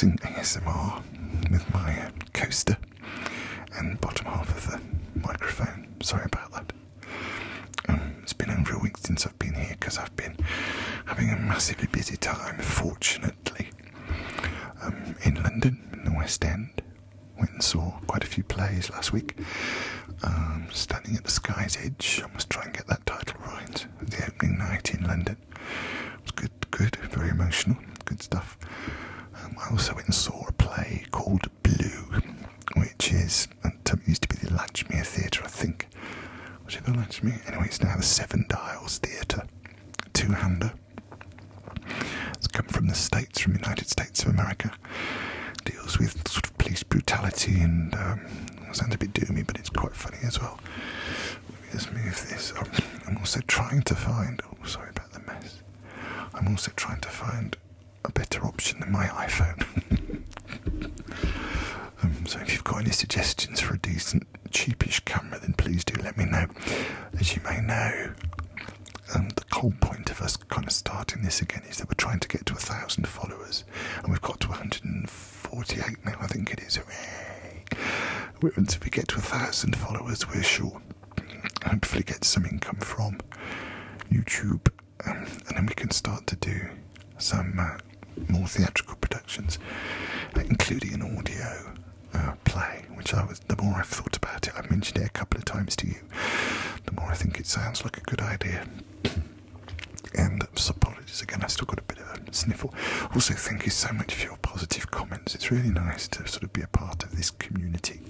unboxing ASMR with my coaster and bottom half of the microphone. Sorry about that. It's been over a week since I've been here because I've been having a massively busy time, fortunately, in London, in the West End. Went and saw quite a few plays last week. Standing at the Sky's Edge, I must try and get that title right. The opening night in London. It was good, very emotional, good stuff. I also went and saw a play called Blue, which is, it used to be the Latchmere Theatre, I think. Was it the Latchmere? Anyway, it's now the Seven Dials Theatre, two-hander. It's come from the States, from the United States of America. Deals with sort of police brutality and it sounds a bit doomy, but it's quite funny as well. Let me just move this. I'm also trying to find, oh sorry about the mess. I'm also trying to find a better option than my iPhone. So if you've got any suggestions for a decent, cheapish camera, then please do let me know. As you may know, the whole point of us kind of starting this again is that we're trying to get to 1,000 followers, and we've got to 148 now, I think it is. Hooray! Once we get to 1,000 followers, we're sure hopefully get some income from YouTube, and then we can start to do some more theatrical productions, including an audio play, which the more I've thought about it, I've mentioned it a couple of times to you, the more I think it sounds like a good idea. And so apologies again, I've still got a bit of a sniffle. Also, thank you so much for your positive comments. It's really nice to sort of be a part of this community.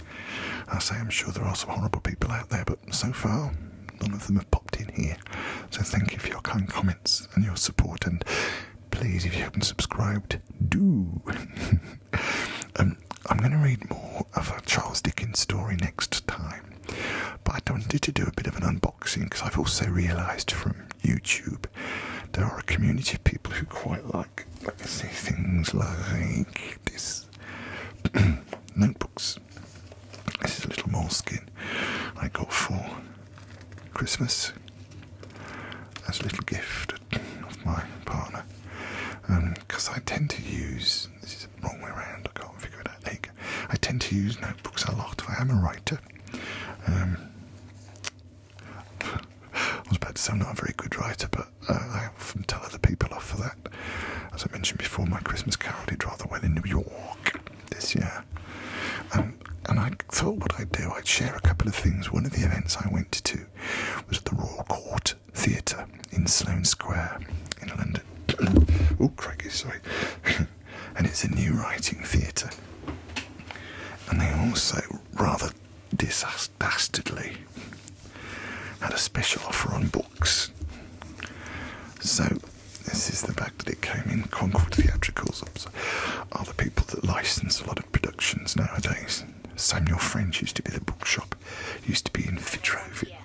I say I'm sure there are some horrible people out there, but so far none of them have popped in here. So thank you for your kind comments and your support, and please, if you haven't subscribed, do. I'm going to read more of a Charles Dickens story next time, but I wanted to do a bit of an unboxing because I've also realised from YouTube there are a community of people who quite like, let me see, things like this. Notebooks. This is a little Moleskein I got for Christmas as a little gift of my partner. Because I tend to use, this is the wrong way around, I can't figure it out, there you go. I tend to use notebooks a lot. I am a writer. I was about to say I'm not a very good writer, but I often tell other people off for that. As I mentioned before, my Christmas Carol did rather well in New York this year. And I thought what I'd do, I'd share a couple of things. One of the events I went to was at the Royal Court Theatre in Sloane Square in London. Oh, crikey, sorry. And it's a new writing theatre. And they also, rather dastardly, had a special offer on books. So, this is the fact that it came in. Concord Theatricals are the people that license a lot of productions nowadays. Samuel French used to be the bookshop. Used to be in Fitzrovia.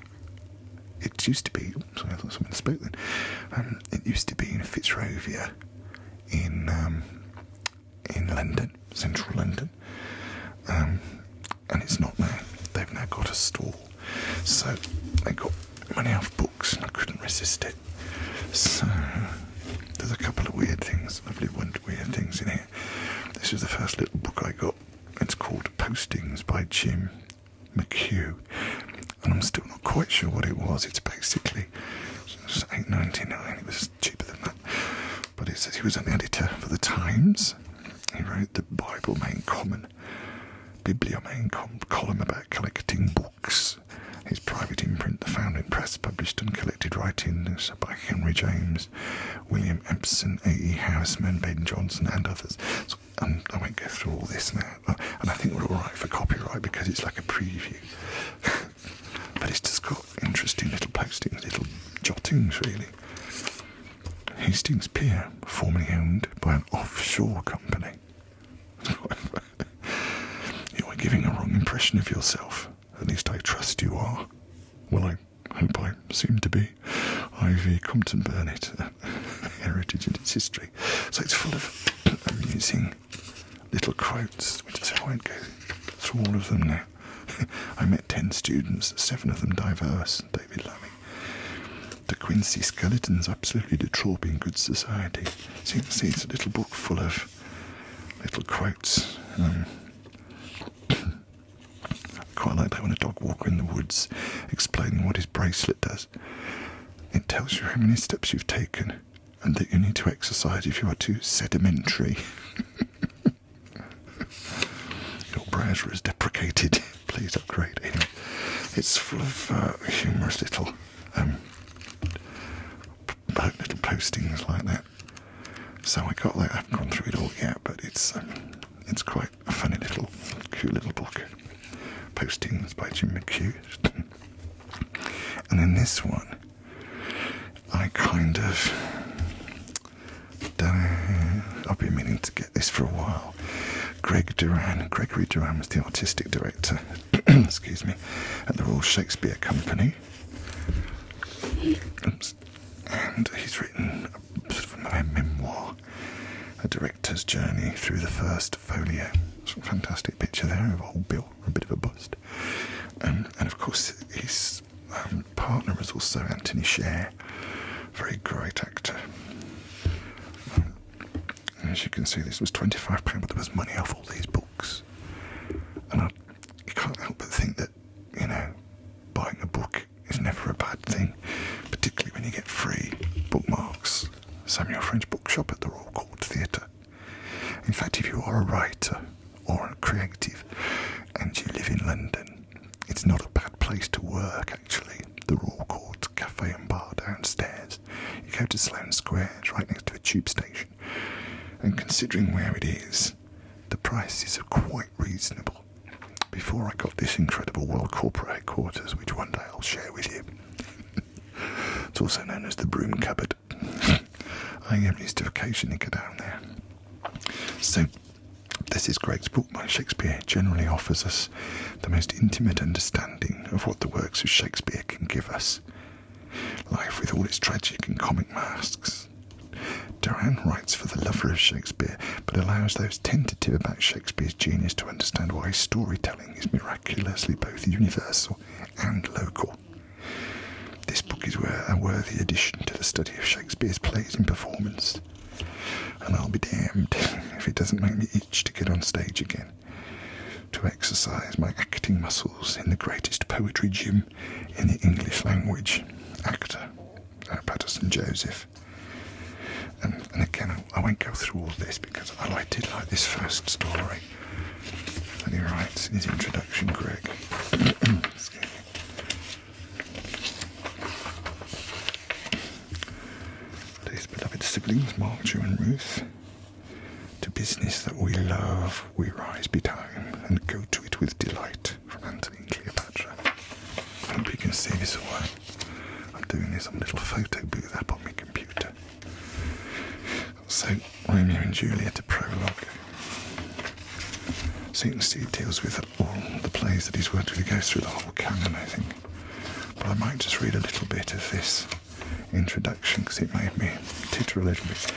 It used to be, sorry, I thought someone spoke then. It used to be in Fitzrovia in London, central London. And it's not now. They've now got a stall. So they got money off books and I couldn't resist it. So there's a couple of weird things, lovely weird things in here. This was the first little book I got. It's called Postings by Jim McHugh. And I'm still not quite sure what it was. It's basically just $8.99. It was cheaper than that. But it says he was an editor for the Times. He wrote the Bible Main Common, Bibliomain column about collecting books. His private imprint, The Founding Press, published and collected writings by Henry James, William Empson, A.E. Houseman, Ben Jonson, and others. So, I won't go through all this now. And I think we're all right for copyright because it's like a preview. But it's just got interesting little postings, little jottings, really. Hastings Pier, formerly owned by an offshore company. You are giving a wrong impression of yourself. At least I trust you are. Well, I hope I seem to be. Ivy Compton Burnett, Heritage and its History. So it's full of amusing little quotes, which I won't go through all of them now. I met 10 students, 7 of them diverse, David Lammy. De Quincey Skeletons, absolutely de trop in good society. So you can see it's a little book full of little quotes. Quite like that when a dog walker in the woods explaining what his bracelet does. It tells you how many steps you've taken and that you need to exercise if you are too sedimentary. Your browser is deprecated. Please upgrade. Anyway, it's full of humorous little postings like that. So I got that. I haven't gone through it all yet, but it's quite a funny little, cute little book. Postings by Jim McHugh. And then this one, I kind of I've been meaning to get this for a while. Gregory Duran was the artistic director, excuse me, at the Royal Shakespeare Company. And he's written a sort of a memoir, a director's journey through the first folio. Some fantastic picture there of old Bill, a bit of a bust. And of course his partner was also Anthony Sher, very great actor. As you can see, this was £25, but there was money off all these books. And you can't help but think that, you know, buying a book is never a bad thing, particularly when you get free bookmarks. Samuel French Bookshop at the Royal Court Theatre. In fact, if you are a writer or a creative and you live in London, it's not a bad place to work, actually. The Royal Court Cafe and Bar downstairs. You go to Sloane Square, it's right next to a tube station. And considering where it is, the prices are quite reasonable. Before I got this incredible world corporate headquarters, which one day I'll share with you. It's also known as the broom cupboard. I used to occasionally go down there. So, this is Greg's book by Shakespeare. Generally offers us the most intimate understanding of what the works of Shakespeare can give us. Life with all its tragic and comic masks. Duran writes for the lover of Shakespeare, but allows those tentative about Shakespeare's genius to understand why his storytelling is miraculously both universal and local. This book is a worthy addition to the study of Shakespeare's plays and performance, and I'll be damned if it doesn't make me itch to get on stage again, to exercise my acting muscles in the greatest poetry gym in the English language. Actor, Patterson Joseph. And again, I won't go through all this because I did like this first story that he writes in his introduction, Greg. Excuse me. These beloved siblings, Mark, Joe and Ruth, to business that we love, we rise betime and go to it with delight, from Antony and Cleopatra. I hope you can see this all right. I'm doing this on a little photo booth app on my computer. So, Romeo and Juliet, a prologue. So you can see it deals with all the plays that he's worked with. He goes through the whole canon, I think. But I might just read a little bit of this introduction because it made me titter a little bit.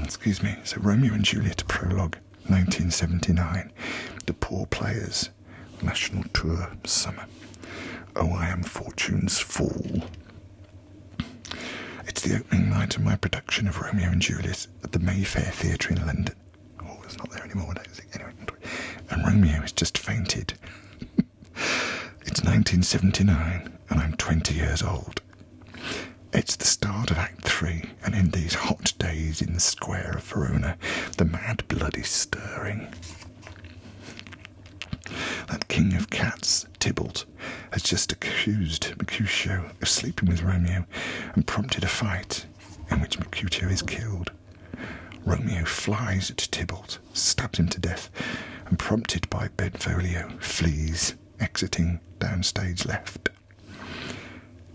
Excuse me. So, Romeo and Juliet, a prologue, 1979. The Poor Players, National Tour, Summer. Oh, I Am Fortune's Fool. It's the opening night of my production of Romeo and Juliet at the Mayfair Theatre in London. Oh, it's not there anymore, I don't think. Anyway, and Romeo has just fainted. It's 1979, and I'm 20 years old. It's the start of Act 3, and in these hot days in the square of Verona, the mad blood is stirring. That king of cats, Tybalt, has just accused Mercutio of sleeping with Romeo and prompted a fight in which Mercutio is killed. Romeo flies at Tybalt, stabs him to death, and prompted by Benvolio, flees, exiting downstage left.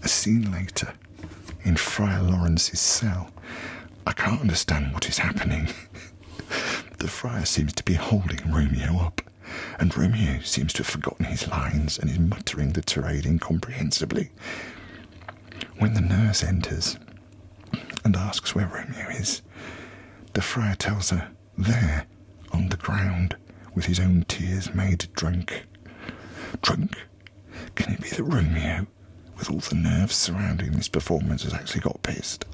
A scene later, in Friar Lawrence's cell, I can't understand what is happening. The friar seems to be holding Romeo up, and Romeo seems to have forgotten his lines and is muttering the tirade incomprehensibly. When the nurse enters and asks where Romeo is, the friar tells her, there, on the ground, with his own tears made drunk. Drunk? Can it be that Romeo, with all the nerves surrounding this performance, has actually got pissed?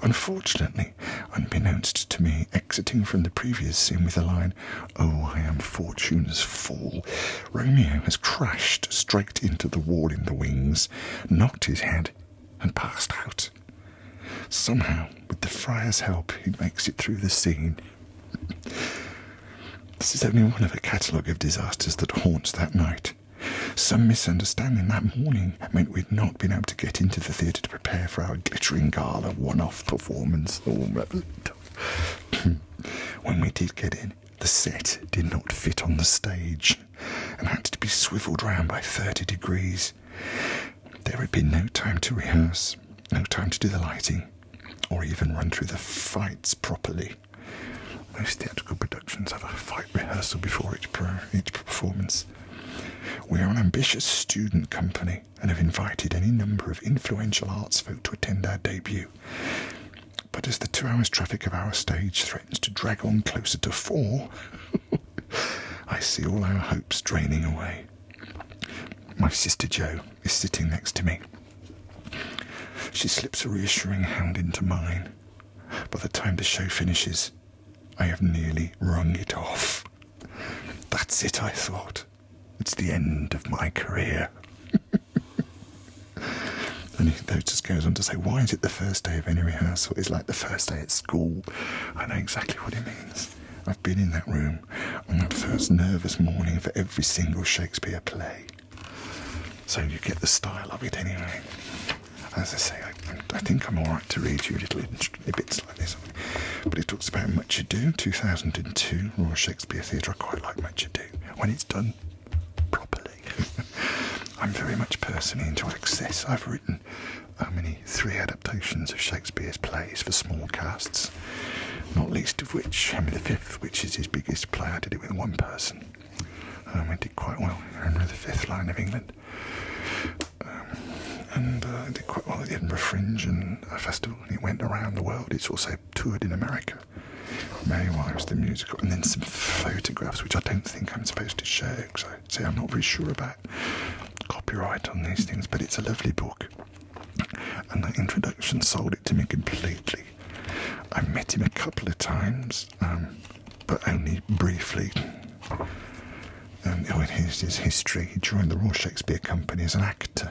Unfortunately, unbeknownst to me, exiting from the previous scene with the line, "Oh, I am fortune's fool," Romeo has crashed straight into the wall in the wings, knocked his head, and passed out. Somehow, with the friar's help, he makes it through the scene. This is only one of a catalogue of disasters that haunts that night. Some misunderstanding that morning meant we'd not been able to get into the theatre to prepare for our glittering gala one-off performance. When we did get in, the set did not fit on the stage and had to be swivelled round by 30 degrees. There had been no time to rehearse, no time to do the lighting, or even run through the fights properly. Most theatrical productions have a fight rehearsal before each performance. We are an ambitious student company and have invited any number of influential arts folk to attend our debut. But as the 2 hours traffic of our stage threatens to drag on closer to 4, I see all our hopes draining away. My sister Jo is sitting next to me. She slips a reassuring hand into mine. By the time the show finishes, I have nearly wrung it off. That's it, I thought. It's the end of my career. And he just goes on to say, why is it the first day of any rehearsal is like the first day at school? I know exactly what he means. I've been in that room on that first nervous morning for every single Shakespeare play. So you get the style of it anyway. As I say, I think I'm all right to read you little bits like this. But it talks about Much Ado, 2002, Royal Shakespeare Theatre. I quite like Much Ado when it's done properly. I'm very much personally into excess. I've written 3 adaptations of Shakespeare's plays for small casts, not least of which Henry V, which is his biggest play. I did it with one person. I did quite well, Henry V, Lion of England. I did quite well at the Edinburgh Fringe and a festival, and it went around the world. It's also toured in America. Merry Wives, the musical, and then some photographs, which I don't think I'm supposed to show, because I say I'm not very sure about copyright on these things, but it's a lovely book. And that introduction sold it to me completely. I've met him a couple of times, but only briefly. Here's his history. He joined the Royal Shakespeare Company as an actor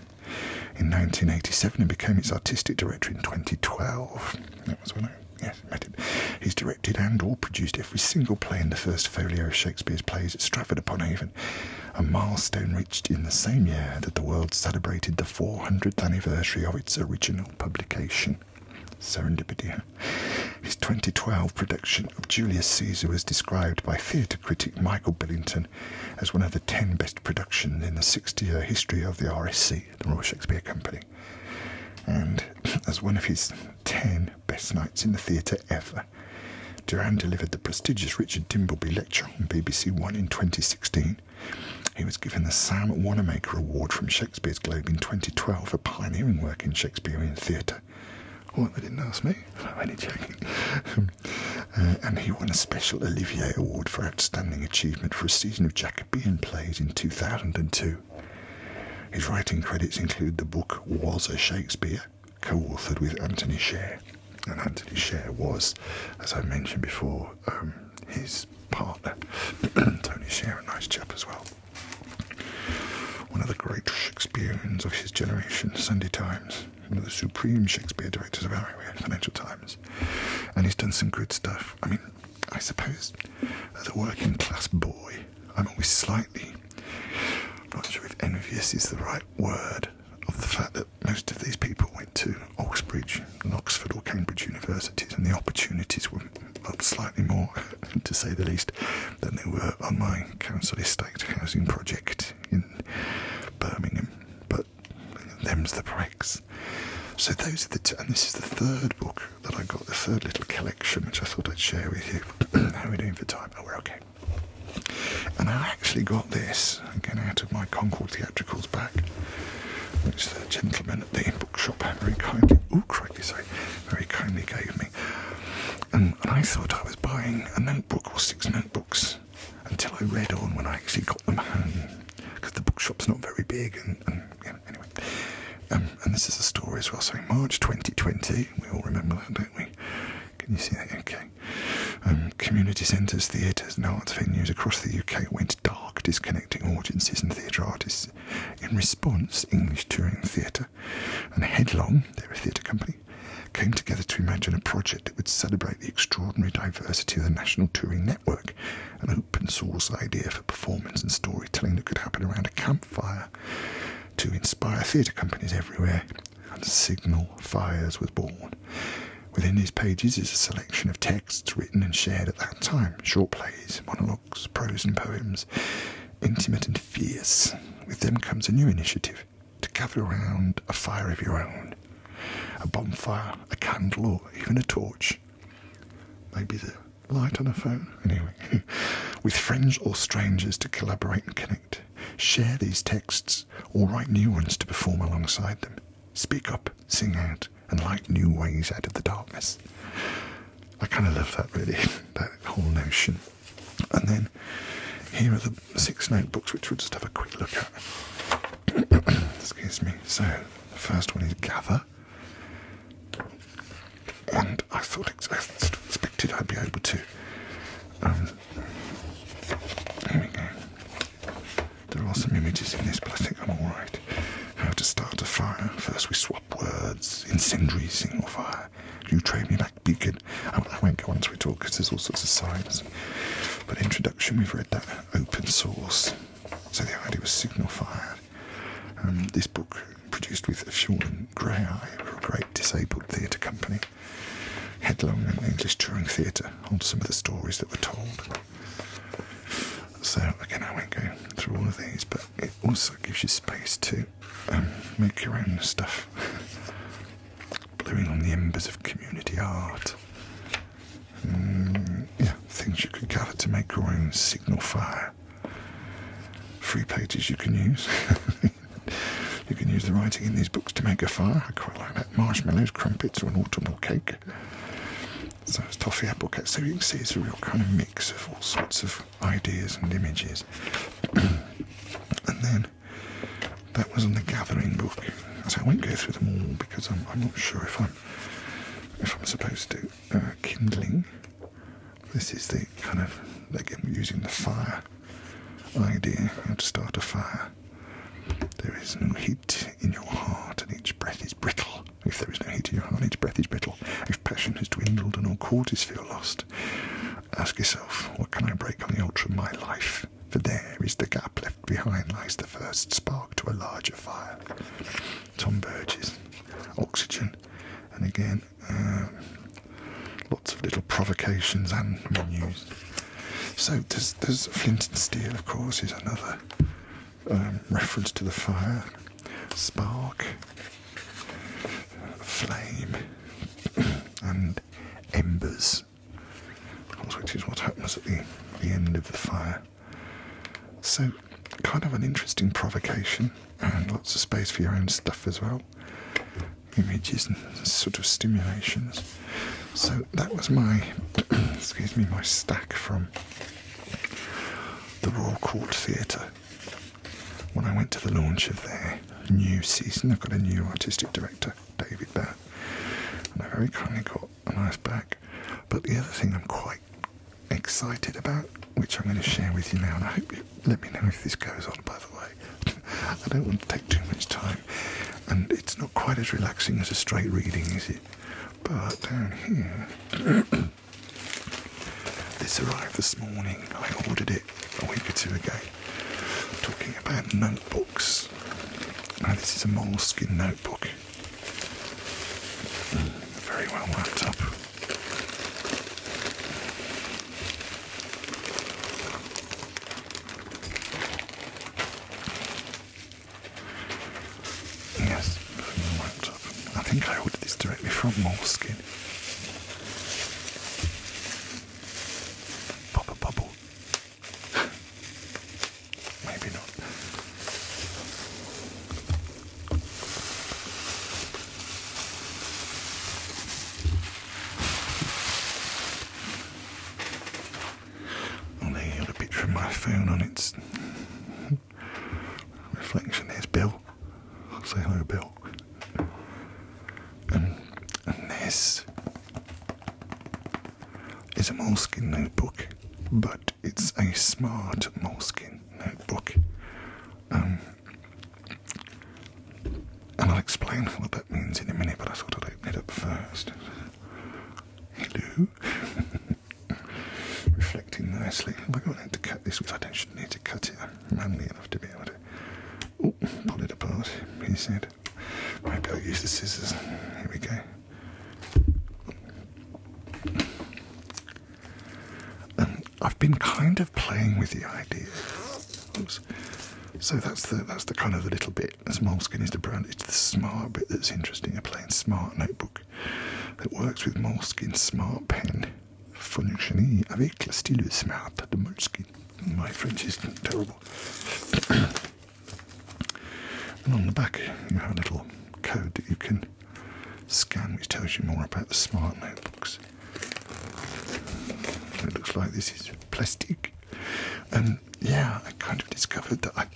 in 1987 and became its artistic director in 2012. That was when I met him. He's directed and or produced every single play in the first folio of Shakespeare's plays at Stratford-upon-Avon, a milestone reached in the same year that the world celebrated the 400th anniversary of its original publication. Serendipity. His 2012 production of Julius Caesar was described by theatre critic Michael Billington as one of the 10 best productions in the 60-year history of the RSC, the Royal Shakespeare Company, and as one of his 10 best nights in the theatre ever. Durand delivered the prestigious Richard Dimbleby Lecture on BBC One in 2016. He was given the Sam Wanamaker Award from Shakespeare's Globe in 2012 for pioneering work in Shakespearean theatre. Oh, they didn't ask me. I'm only joking. And he won a special Olivier Award for Outstanding Achievement for a season of Jacobean plays in 2002. His writing credits include the book Was a Shakespeare, co-authored with Anthony Sher. And Anthony Sher was, as I mentioned before, his partner. Tony Sher, a nice chap as well. One of the great Shakespeareans of his generation, Sunday Times, one of the supreme Shakespeare directors of our Financial Times. And he's done some good stuff. I mean, I suppose, as a working class boy, I'm always slightly, I'm not sure if envious is the right word, of the fact that most of these people went to Oxbridge and Oxford or Cambridge universities, and the opportunities were slightly more, to say the least, than they were on my council estate housing project in Birmingham. But them's the breaks. So those are the and this is the third book that I got, the third little collection, which I thought I'd share with you. How are we doing for time? Oh, we're okay. And I actually got this, again, out of my Concord Theatricals bag, which the gentleman at the bookshop very kindly, very kindly gave me. And I thought I was buying a notebook or 6 notebooks until I read on when I actually got them home, because the bookshop's not very big, and anyway. And this is a story as well. So in March 2020, we all remember that, don't we? Can you see that? Okay. Community centres, theatres and arts venues across the UK went dark, disconnecting audiences and theatre artists. In response, English Touring Theatre and Headlong, they're a theatre company, came together to imagine a project that would celebrate the extraordinary diversity of the National Touring Network, an open source idea for performance and storytelling that could happen around a campfire to inspire theatre companies everywhere. And Signal Fires was born. Within these pages is a selection of texts written and shared at that time, short plays, monologues, prose and poems, intimate and fierce. With them comes a new initiative, to gather around a fire of your own. A bonfire, a candle, or even a torch. Maybe the light on a phone. Anyway, with friends or strangers to collaborate and connect. Share these texts or write new ones to perform alongside them. Speak up, sing out, and light new ways out of the darkness. I kind of love that, really, that whole notion. And then here are the 6 notebooks, which we'll just have a quick look at. Excuse me. So the first one is Gather. And I thought, I expected I'd be able to. Here we go. There are some images in this, but I think I'm alright. How to start a fire. First we swap words. Incendiary, signal fire. You trade me back beacon. I won't go on to it all because there's all sorts of signs. But introduction, we've read that. Open source. So the idea was signal fire. This book produced with Sean Grey, a great disabled theatre company. Headlong and English Touring Theatre on some of the stories that were told. So again, I won't go through all of these, but it also gives you space to make your own stuff. Blowing on the embers of community art. Yeah, things you could gather to make your own signal fire. 3 pages you can use. You can use the writing in these books to make a fire. I quite like that. Marshmallows, crumpets, or an autumnal cake. So it's toffee apple cake. So you can see it's a real kind of mix of all sorts of ideas and images. And then that was on the Gathering book. So I won't go through them all because I'm not sure if I'm supposed to. Kindling. This is the kind of, again, using the fire idea, how to start a fire. There is no heat in your heart, and each breath is brittle. If there is no heat in your heart, each breath is brittle. If passion has dwindled and all quarters feel lost, ask yourself, what can I break on the altar of my life? For there is the gap left behind, lies the first spark to a larger fire. Tom Burgess. Oxygen. And again, lots of little provocations and menus. So there's Flint and Steel, of course, is another reference to the fire. Spark, flame, and embers, which is what happens at the end of the fire. So, kind of an interesting provocation, and lots of space for your own stuff as well. Images and sort of stimulations. So that was my, excuse me, my stack from the Royal Court Theatre. When I went to the launch of their new season, I've got a new artistic director, David Barr, and I very kindly got a nice bag. But the other thing I'm quite excited about, which I'm going to share with you now, and I hope you let me know if this goes on, by the way. I don't want to take too much time, and it's not quite as relaxing as a straight reading, is it? But down here, this arrived this morning. I ordered it a week or 2 ago. Talking about notebooks. Now this is a Moleskein notebook. Very well wrapped up. Yes, very well wrapped up. I think I ordered this directly from Moleskein. Pop a bubble. Maybe not. Oh, there you got a picture of my phone on its reflection. There's Bill. I'll say hello, Bill. this is a Moleskein notebook, but it's a smart Moleskein notebook. And I'll explain what that means in a minute, but I thought I'd open it up first. Hello. Reflecting nicely. Have I got need to cut this? Which I shouldn't need to cut it. I'm manly enough to be able to pull it apart, he said. Maybe I'll use the scissors. Here we go. I've been kind of playing with the idea. Oops. So that's the kind of the little bit, as Moleskein is the brand, it's the smart bit that's interesting, a plain smart notebook that works with Moleskein's smart pen, fonctionner avec le stylo smart de Moleskein. My French is terrible. And on the back you have a little code that you can scan which tells you more about the smart notebooks. It looks like this is plastic. And yeah, I kind of discovered that I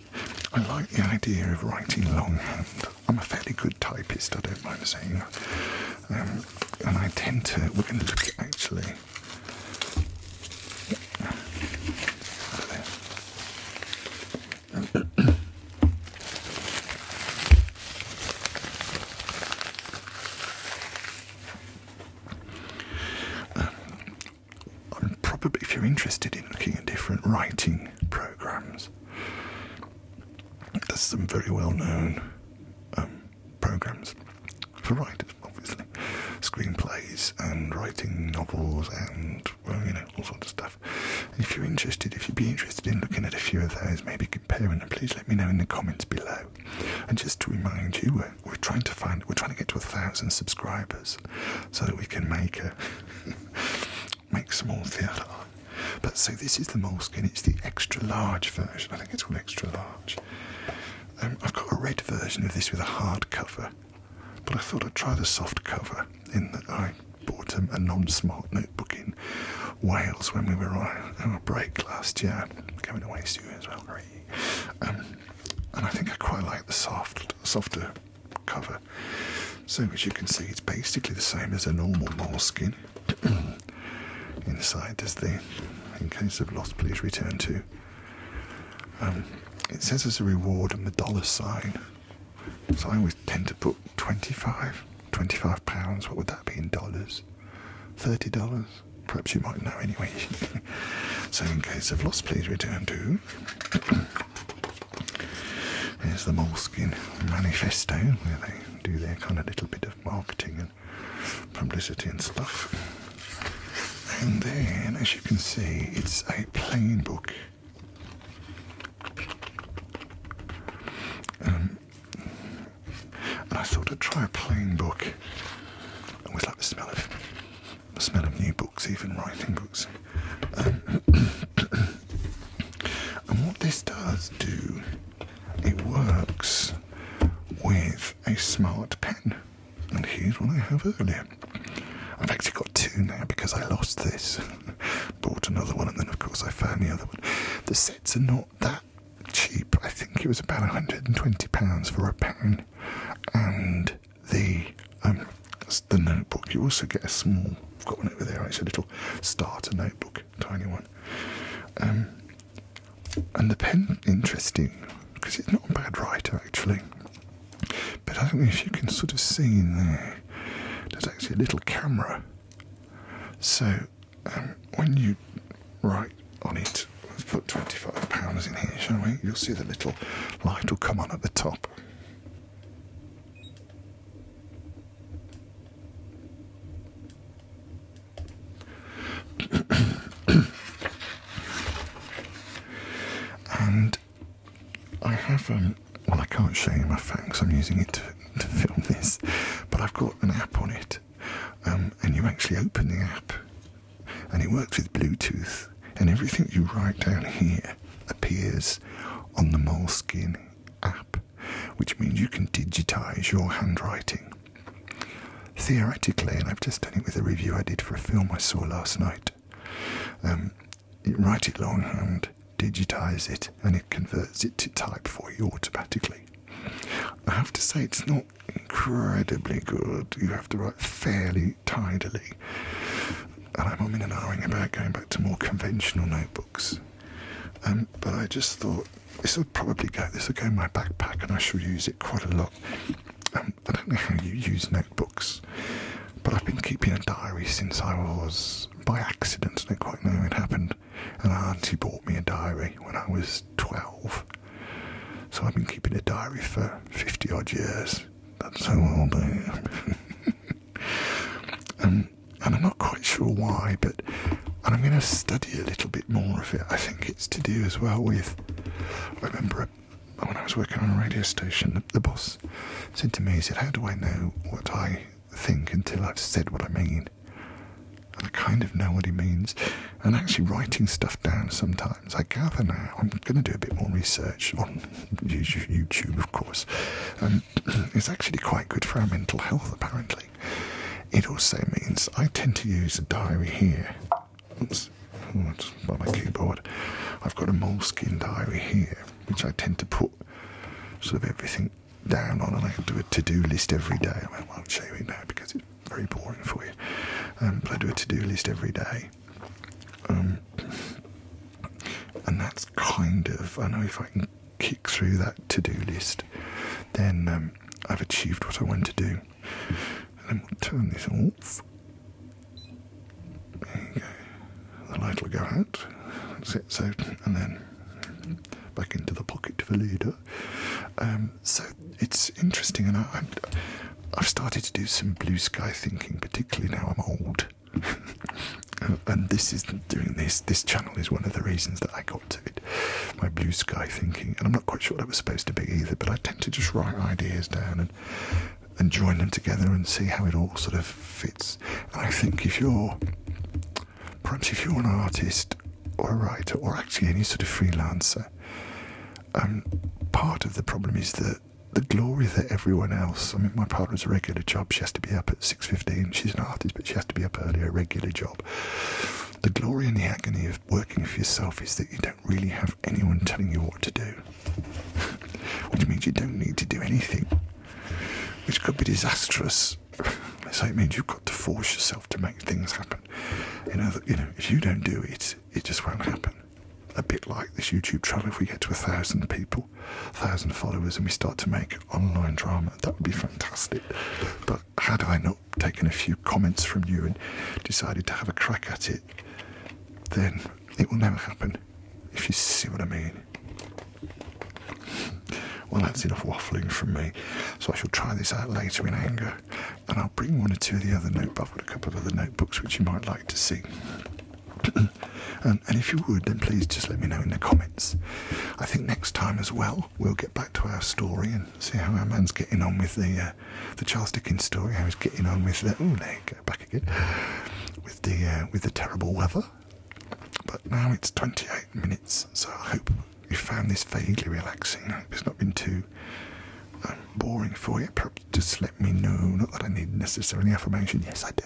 like the idea of writing longhand. I'm a fairly good typist, I don't mind saying. And I tend to, we're going to look at actually. Probably, if you're interested in looking at different writing programs, there's some very well-known programs for writers, obviously, screenplays and writing novels and, well, you know, all sorts of stuff. And if you'd be interested in looking at a few of those, maybe comparing them, please let me know in the comments below. And just to remind you, we're trying to get to 1,000 subscribers so that we can make some more theatre. But so this is the Moleskein, it's the extra large version, I think it's called extra large. I've got a red version of this with a hard cover, but I thought I'd try the soft cover in that I bought a non-smart notebook in Wales when we were on a break last year, going away soon as well. And I think I quite like the softer cover. So as you can see, it's basically the same as a normal Moleskein. Inside there's the, in case of loss please return to. It says as a reward and the dollar sign. So I always tend to put 25 pounds, what would that be in dollars? $30? Perhaps you might know anyway. So in case of loss please return to. Here's the Moleskein manifesto where they do their kind of little bit of marketing and publicity and stuff. And then, as you can see, it's a plain book. And I thought I'd try a plain book. I always like the smell of new books, even writing books. And what this does do, it works with a smart pen. And here's what I have earlier. I've actually got two now because I lost this. Bought another one and then of course I found the other one. The sets are not that cheap. I think it was about £120 for a pen. And the notebook, you also get a small, I've got one over there, it's a little starter notebook, tiny one. And the pen, interesting, because it's not a bad writer actually. But I don't know if you can sort of see in there, there's actually a little camera. So when you write on it, let's put £25 in here, shall we? You'll see the little light will come on at the top. And I have, well, I can't show you my fangs, I'm using it to film this, but I've got an app on it, and you actually open the app, and it works with Bluetooth, and everything you write down here appears on the Moleskein app, which means you can digitise your handwriting. Theoretically, and I've just done it with a review I did for a film I saw last night, you write it longhand, digitise it, and it converts it to type for you automatically. I have to say it's not incredibly good. You have to write fairly tidily. And I'm umming and ahhing about going back to more conventional notebooks. But I just thought this will go in my backpack and I shall use it quite a lot. I don't know how you use notebooks, but I've been keeping a diary since I was, by accident, I don't quite know how it happened, and my auntie bought me a diary when I was 12. So I've been keeping a diary for 50 odd years. That's so old, and I'm not quite sure why, but I'm going to study a little bit more of it. I think it's to do as well with, I remember when I was working on a radio station, the boss said to me, he said, how do I know what I think until I've said what I mean? And I kind of know what he means. And actually writing stuff down sometimes, I gather now, I'm going to do a bit more research on YouTube, of course. It's actually quite good for our mental health, apparently. It also means I tend to use a diary here. Oops, it's by my keyboard. I've got a Moleskein diary here, which I tend to put sort of everything down on, and I do a to-do list every day. I won't show you it now because it's very boring for you. But I do a to-do list every day. And that's kind of, I know if I can kick through that to-do list, then I've achieved what I want to do. And then we'll turn this off. There you go. The light will go out. That's it. So, and then back into the pocket for later. So it's interesting, and I've started to do some blue sky thinking, particularly now I'm old. And this channel is one of the reasons that I got to it, my blue sky thinking. And I'm not quite sure what it was supposed to be either, but I tend to just write ideas down and join them together and see how it all sort of fits. And I think perhaps if you're an artist or a writer, or actually any sort of freelancer, part of the problem is that the glory that everyone else, I mean, my partner's a regular job, she has to be up at 6:15, she's an artist, but she has to be up early, a regular job. The glory and the agony of working for yourself is that you don't really have anyone telling you what to do, which means you don't need to do anything, which could be disastrous. So it means you've got to force yourself to make things happen. If you don't do it, it just won't happen. A bit like this YouTube channel, if we get to 1,000 people, 1,000 followers, and we start to make online drama, that would be fantastic. But had I not taken a few comments from you and decided to have a crack at it, then it will never happen, if you see what I mean. Well, that's enough waffling from me, so I shall try this out later in anger, and I'll bring one or two of the other notebooks. I've got a couple of other notebooks which you might like to see. And if you would, then please just let me know in the comments. I think next time as well, we'll get back to our story and see how our man's getting on with the Charles Dickens story, how he's getting on with the, oh, there you go, back again, with the terrible weather. But now it's 28 minutes, so I hope you found this vaguely relaxing. I hope it's not been too boring for you. Perhaps just let me know, not that I need necessarily affirmation. Yes, I do.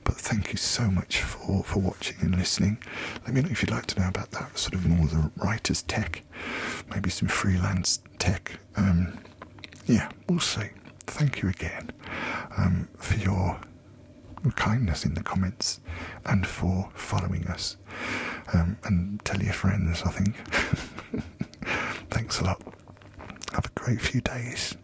But thank you so much for watching and listening. Let me know if you'd like to know about that, sort of more the writer's tech, maybe some freelance tech. Yeah, we'll see. Thank you again for your kindness in the comments and for following us. And tell your friends, I think. Thanks a lot. Have a great few days.